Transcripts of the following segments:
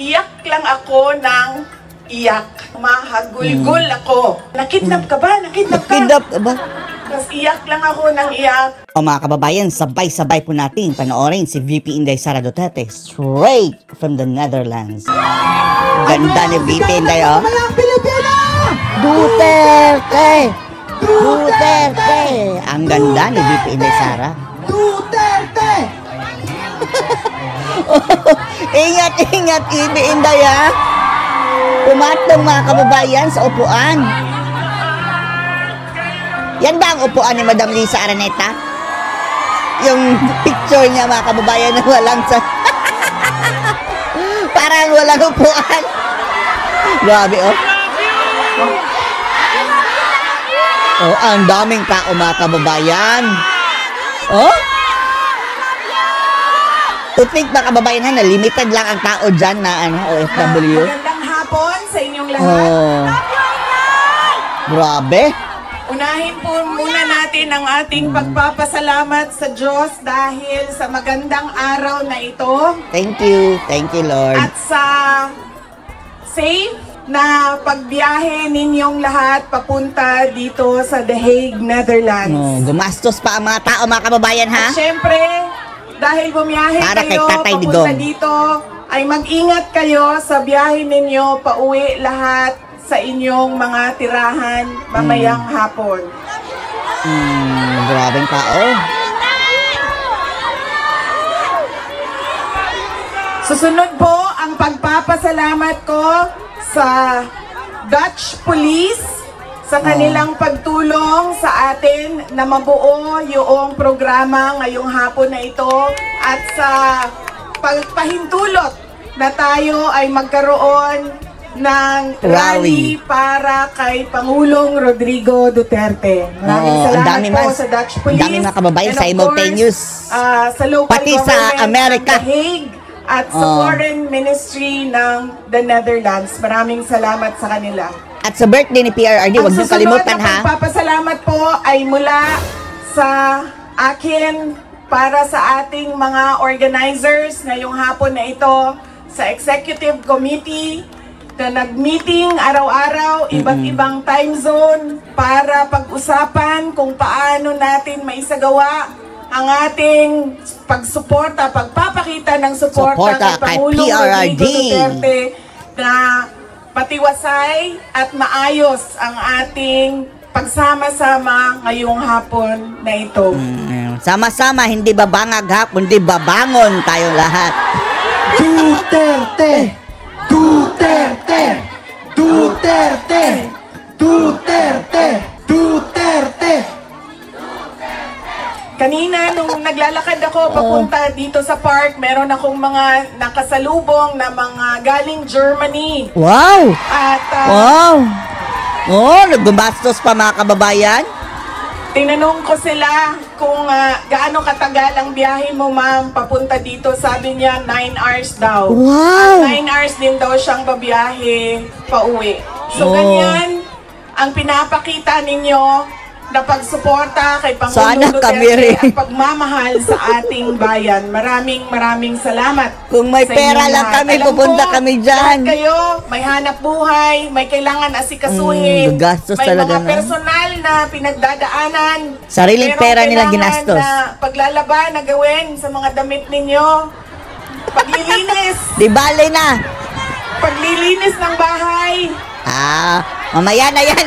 Iyak lang ako ng iyak. Mahagulgul ako. Nakidnap ka ba? Nakidnap ka? Kidnap ba? Tapos iyak lang ako ng iyak. O mga kababayan, sabay-sabay po natin panoorin si VP Inday Sara Duterte straight from the Netherlands. Ganda ni VP Inday, oh. Duterte! Duterte! Ang ganda ni VP Inday Sara. Duterte! Ingat-ingat, VP Inday, ha? Pumatong mga kababayan sa upuan. Yan ba ang upuan ni Madam Lisa Araneta? Yung picture niya mga kababayan na walang sa... Parang walang upuan. Grabe, oh. Oh, ang daming tao mga kababayan. Oh? To think mga kababayan na limited lang ang tao dyan na OFW. Magandang hapon sa inyong lahat. Oh. Grabe. Unahin po muna natin ang ating pagpapasalamat sa Diyos dahil sa magandang araw na ito. Thank you, Lord. At sa safe na pagbiyahe ninyong lahat papunta dito sa The Hague, Netherlands. Oh, gumastos pa ang mga tao mga kababayan, ha? At syempre, dahil bumiyahe Para kay kayo Tatay papunta Digong dito, ay mag-ingat kayo sa biyahe ninyo pauwi lahat sa inyong mga tirahan mamayang hapon. Grabing tao. Susunod po ang pagpapasalamat ko sa Dutch Police sa kanilang pagtulong sa atin na mabuo yung programa ngayong hapon na ito at sa pagpahintulot na tayo ay magkaroon ng rally para kay Pangulong Rodrigo Duterte. Maraming salamat po sa Dutch Police. Dami mga kababayan sa simultaneous. Sa local pati sa Amerika. The Hague at sa Foreign Ministry ng the Netherlands. Maraming salamat sa kanila. At sa birthday ni PRRD, huwag niyo kalimutan, ha? Ang pagpapasalamat po ay mula sa akin para sa ating mga organizers ngayong hapon na ito, sa Executive Committee na nag-meeting araw-araw, iba't ibang time zone para pag-usapan kung paano natin maisagawa ang ating pagsuporta, pagpapakita ng suporta kay Pangulong Rodrigo Duterte na patiwasay at maayos ang ating pagsama-sama ngayong hapon na ito. Sama-sama, hindi babangag ha, kundi babangon tayong lahat. Duterte! Duterte! Duterte! Duterte! Duterte! Kanina, nung naglalakad ako papunta dito sa park, meron akong mga nakasalubong na mga galing Germany. Wow! At wow! Oh, naggumastos pa mga kababayan? tinanong ko sila kung gaano katagal ang biyahe mo, ma'am, papunta dito. Sabi niya, 9 hours daw. Wow! 9 hours din daw siyang babiyahe pauwi. So, ganyan ang pinapakita ninyo na pagsuporta kay Pangulong Duterte at pagmamahal sa ating bayan. Maraming salamat. Kung may pera lang kami, pupunta kami dyan. Lahat kayo, may hanap buhay, may kailangan asikasuhin, gastos may talaga mga personal na pinagdadaanan. Sariling pera nila ginastos. Na paglalaban na gawin sa mga damit ninyo. Paglilinis. Di bale na. Paglilinis ng bahay. Mamaya na yan.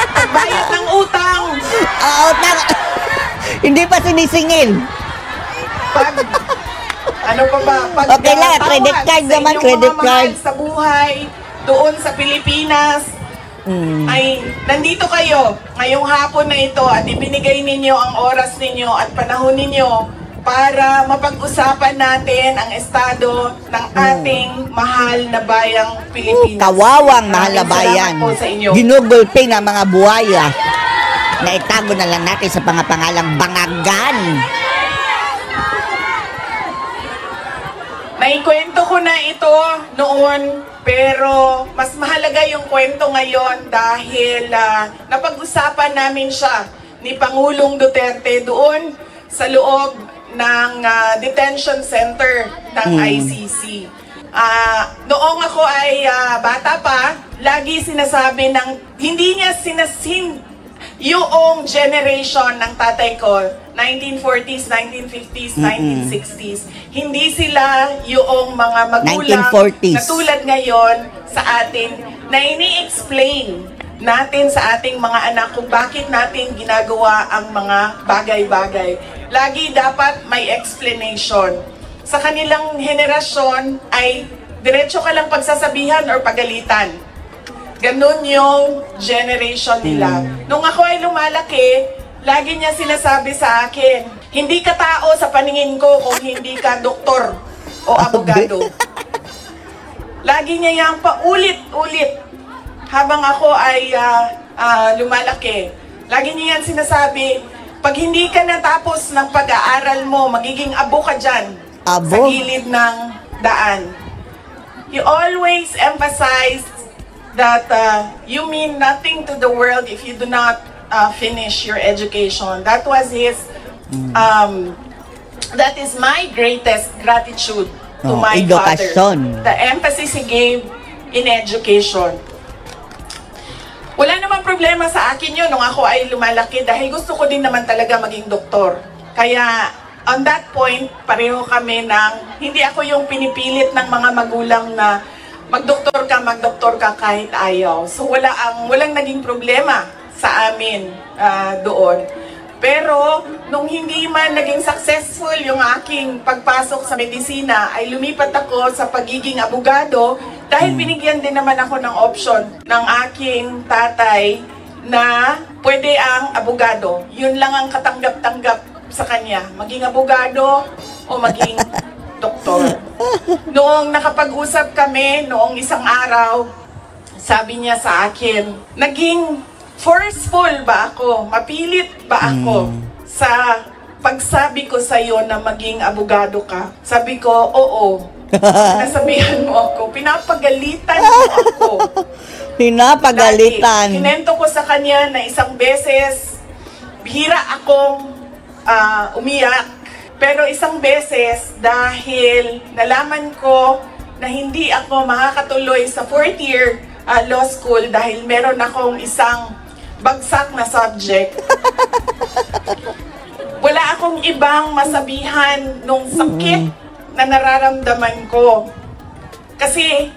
Pagbayad ng utang. Utang. Hindi pa sinisingil. Ano pa ba? Okay lang, credit card naman, credit card. Sa buhay, doon sa Pilipinas, ay nandito kayo ngayong hapon na ito at ibinigay ninyo ang oras ninyo at panahon ninyo para mapag-usapan natin ang estado ng ating mahal na bayang Pilipinas. Kawawang mahal na bayan. Ginugulpi ng mga buhaya na itago na lang natin sa pangapangalang bangagan. Naikwento ko na ito noon, pero mas mahalaga yung kwento ngayon dahil napag-usapan namin siya ni Pangulong Duterte doon sa loob ng detention center ng ICC. Noong ako ay bata pa, lagi sinasabi ng, hindi niya sinasin yung generation ng tatay ko, 1940s, 1950s, 1960s. Hindi sila yung mga magulang 1940s. na tulad ngayon sa atin na ini-explain natin sa ating mga anak kung bakit natin ginagawa ang mga bagay-bagay. Lagi dapat may explanation. Sa kanilang henerasyon ay diretso ka lang pagsasabihan or pagalitan. Ganun yung generation nila. Nung ako ay lumalaki, lagi niya sinasabi sa akin, hindi ka tao sa paningin ko kung hindi ka doktor o abogado. Lagi niya yan paulit-ulit habang ako ay lumalaki. Lagi niya yan sinasabi, pag hindi ka natapos ng pag-aaral mo, magiging abo ka dyan sa gilid ng daan. You always emphasize that you mean nothing to the world if you do not finish your education. That was his, that is my greatest gratitude to my edukasyon. father. The emphasis he gave in education. Wala namang problema sa akin yun nung ako ay lumalaki dahil gusto ko din naman talaga maging doktor. Kaya on that point, pareho kami ng, hindi ako yung pinipilit ng mga magulang na magdoktor ka kahit ayaw. So walang naging problema sa amin doon. Pero nung hindi man naging successful yung aking pagpasok sa medisina, ay lumipat ako sa pagiging abogado dahil binigyan din naman ako ng option ng aking tatay na pwede ang abogado. Yun lang ang katanggap-tanggap sa kanya, maging abogado o maging doktor. Noong nakapag-usap kami, noong isang araw, sabi niya sa akin, naging forceful ba ako? Mapilit ba ako sa pagsabi ko sa iyo na maging abogado ka? Sabi ko, oo. Nasabihan mo ako. Pinapagalitan mo ako. Pinapagalitan. Kinento ko sa kanya na isang beses, bihira akong umiyak. Pero isang beses, dahil nalaman ko na hindi ako makakatuloy sa 4th year law school dahil meron akong isang bagsak na subject. Wala akong ibang masabihan nung sakit na nararamdaman ko. Kasi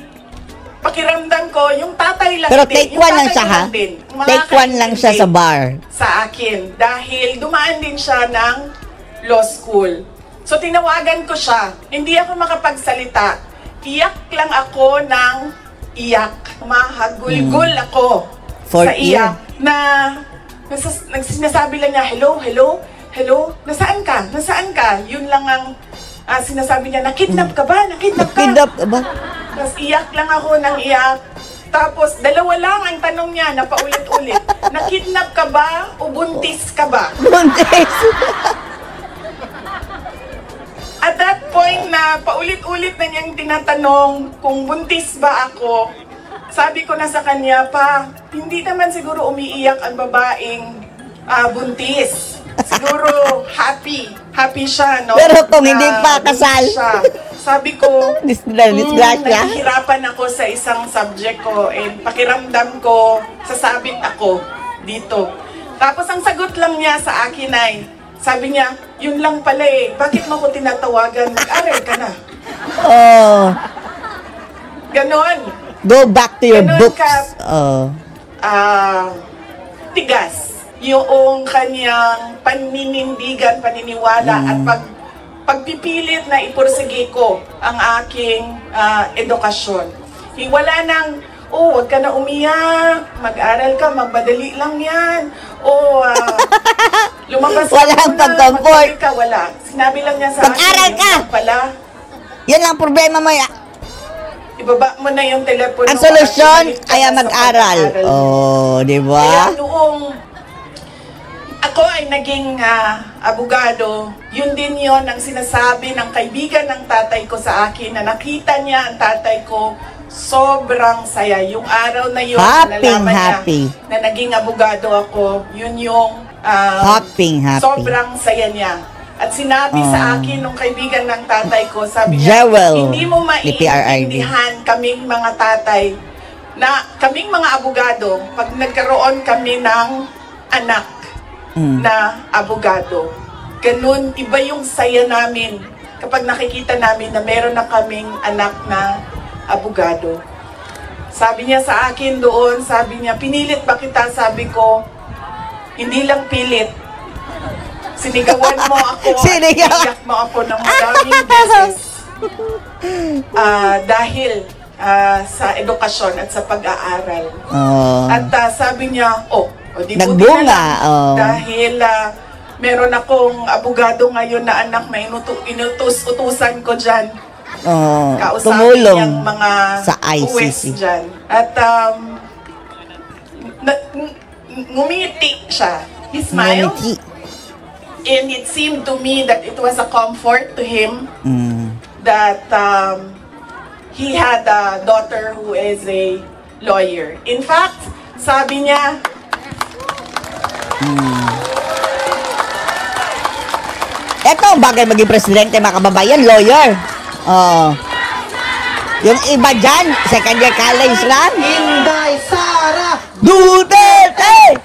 pakiramdam ko, yung tatay lang Pero din. take one lang siya, ha? Take one lang siya sa bar. Sa akin. Dahil dumaan din siya ng law school. So tinawagan ko siya. Hindi ako makapagsalita. Iyak lang ako ng iyak. Mahagulgul ako sa iyak. Na sinasabi lang niya, hello, hello, hello, nasaan ka? Nasaan ka? Yun lang ang sinasabi niya, nakidnap ka ba? Nakidnap ka? Kidnap ka ba? Tapos iyak lang ako ng iyak. Tapos dalawa lang ang tanong niya na paulit-ulit. Nakidnap ka ba o buntis ka ba? Buntis! At that point na paulit-ulit na niyang tinatanong kung buntis ba ako, sabi ko na sa kanya, pa, hindi naman siguro umiiyak ang babaeng buntis. Siguro happy. Happy siya, no? Pero kung hindi pa kasal. Sabi ko, disgrasya. nahihirapan ako sa isang subject ko and pakiramdam ko, sasabit ako dito. Tapos ang sagot lang niya sa akin ay, sabi niya, yun lang pala eh, bakit mo ko tinatawagan? Mag-aral ka na. Oh. Ganon. Go back to your Ganon books. Tigas. Yung kanyang paninindigan, paniniwala at pagpipilit na ipursige ko ang aking edukasyon. Wala nang, wag ka na umiyak, mag-aral ka, magmadali lang yan. Lumabas ka Walang pag-comfort. ka, wala. Sinabi lang niya sa Mag-aral ka! Pala, Yan lang problema mo. ibaba mo na yung telepono. Ang solusyon ay mag-aral. Oh, di ba? Kaya noong ako ay naging abogado, yun din yon ang sinasabi ng kaibigan ng tatay ko sa akin na nakita niya ang tatay ko, sobrang saya. Yung araw na yun, nalaman niya na naging abogado ako, yun yung happy. Sobrang saya niya. At sinabi sa akin nung kaibigan ng tatay ko, sabi niya, Jewel hindi mo ni PRRD. maiintindihan kaming mga tatay na kaming mga abogado pag nagkaroon kami ng anak na abogado. Ganun, iba yung saya namin kapag nakikita namin na meron na kaming anak na abogado. Sabi niya sa akin doon, sabi niya, pinilit ba kita? Sabi ko, hindi lang pilit. Sinigawan mo ako at iyak mo ako ng maraming beses. Dahil sa edukasyon at sa pag-aaral. At sabi niya, di buti na lang. Dahil meron akong abogado ngayon na anak na inutos-utusan ko dyan. Kausapin tumulong niyang mga sa ICC. uwes dyan. At ngumiti siya. He smiled. And it seemed to me that it was a comfort to him that he had a daughter who is a lawyer. In fact, sabi niya, eto ang bagay maging presidente, mga kababayan, lawyer. Yung iba dyan, second year college lang. Inday Sara Duterte!